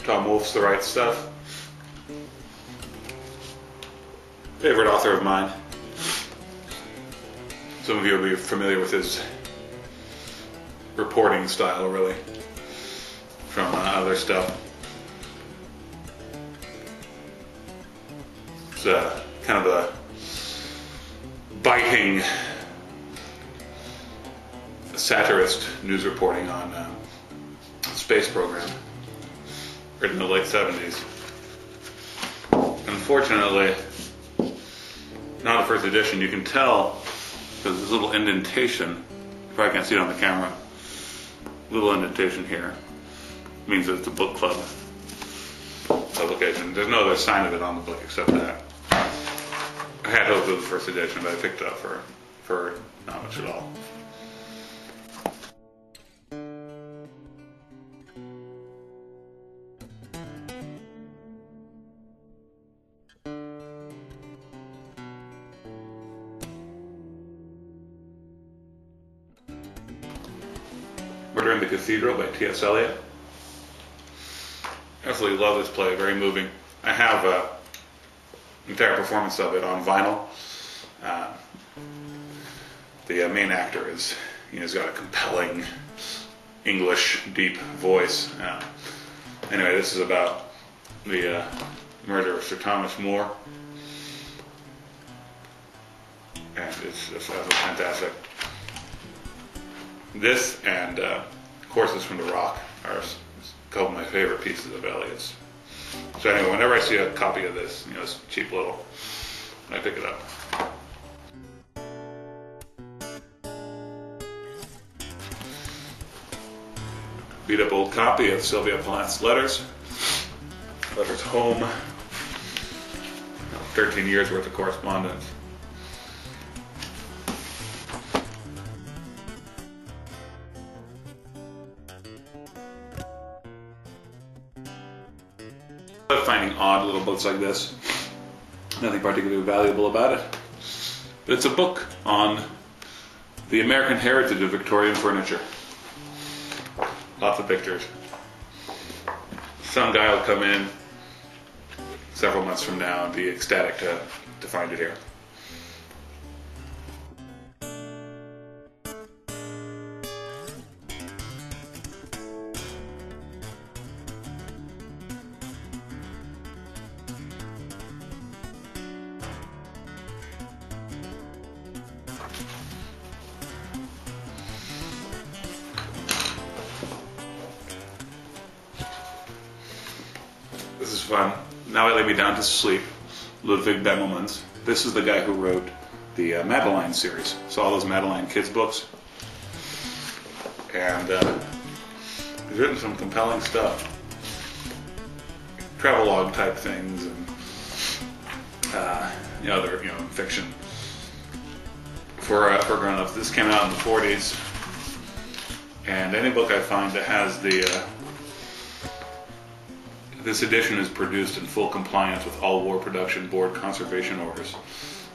Tom Wolfe's The Right Stuff. Favorite author of mine. Some of you will be familiar with his reporting style, really, from other stuff. It's kind of a biting satirist news reporting on a space program written in the late 70s. Unfortunately, not the first edition. You can tell because there's a little indentation. You probably can't see it on the camera. Little indentation here means that it's a book club publication. There's no other sign of it on the book except that. I had hoped it was the first edition, but I picked it up for not much at all. Murder in the Cathedral by T.S. Eliot. Absolutely love this play, very moving. I have an entire performance of it on vinyl. The main actor is, he's got a compelling English deep voice. Anyway, this is about the murder of Sir Thomas More, and it's fantastic. This and Courses from the Rock are a couple of my favorite pieces of Eliot's. So anyway, whenever I see a copy of this, it's cheap little, I pick it up. Beat up old copy of Sylvia Plath's Letters Home. 13 years worth of correspondence. I love finding odd little books like this. Nothing particularly valuable about it. But it's a book on the American heritage of Victorian furniture. Lots of pictures. Some guy will come in several months from now and be ecstatic to find it here. This is fun. Now I lay me down to sleep. Ludwig Bemelmans. This is the guy who wrote the Madeline series. So all those Madeline kids books. And he's written some compelling stuff. Travelogue type things and other fiction for grown-ups. This came out in the 40s. And any book I find that has this edition is produced in full compliance with all War Production Board conservation orders.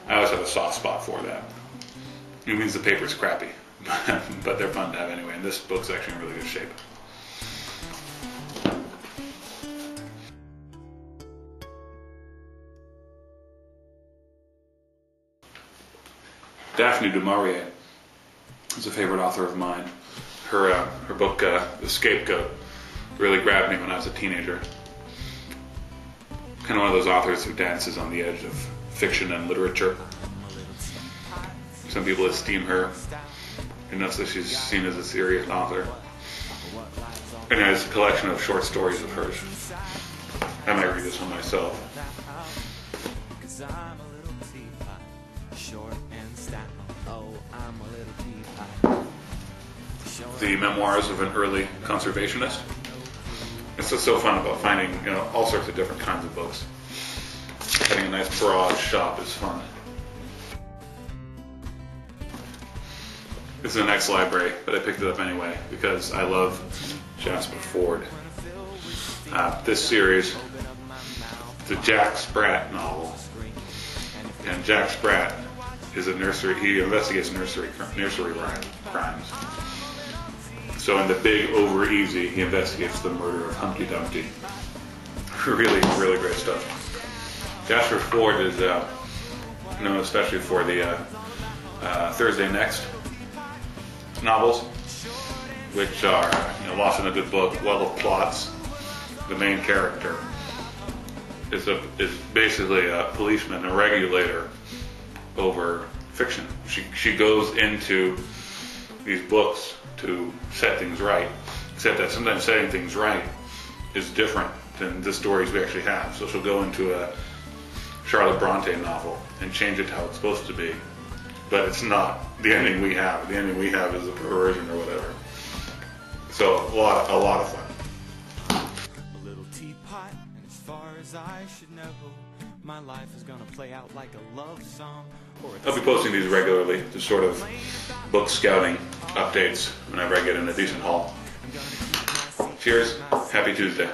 I always have a soft spot for that. It means the paper's crappy, but they're fun to have anyway, and this book's actually in really good shape. Daphne du Maurier is a favorite author of mine. Her book, The Scapegoat, really grabbed me when I was a teenager. Kind of one of those authors who dances on the edge of fiction and literature. Some people esteem her enough that she's seen as a serious author. And there's a collection of short stories of hers. I might read this one myself. The Memoirs of an Early Conservationist. It's just so fun about finding, all sorts of different kinds of books. Having a nice broad shop is fun. This is an ex-library, but I picked it up anyway because I love Jasper Fforde. This series, it's a Jack Sprat novel, and Jack Sprat is a nursery. He investigates nursery crimes. So in the big Over Easy, he investigates the murder of Humpty Dumpty. Really, really great stuff. Jasper Fforde is known especially for the Thursday Next novels, which are Lost in a Good Book, well of plots. The main character is basically a policeman, a regulator over fiction. She goes into these books to set things right, except that sometimes setting things right is different than the stories we actually have. So she'll go into a Charlotte Bronte novel and change it to how it's supposed to be, but it's not the ending we have. The ending we have is a perversion or whatever. So a lot of fun. A little teapot, and as far as I should know, my life is gonna play out like a love song. I'll be posting these regularly, just sort of book scouting updates whenever I get in a decent haul. Cheers, happy Tuesday.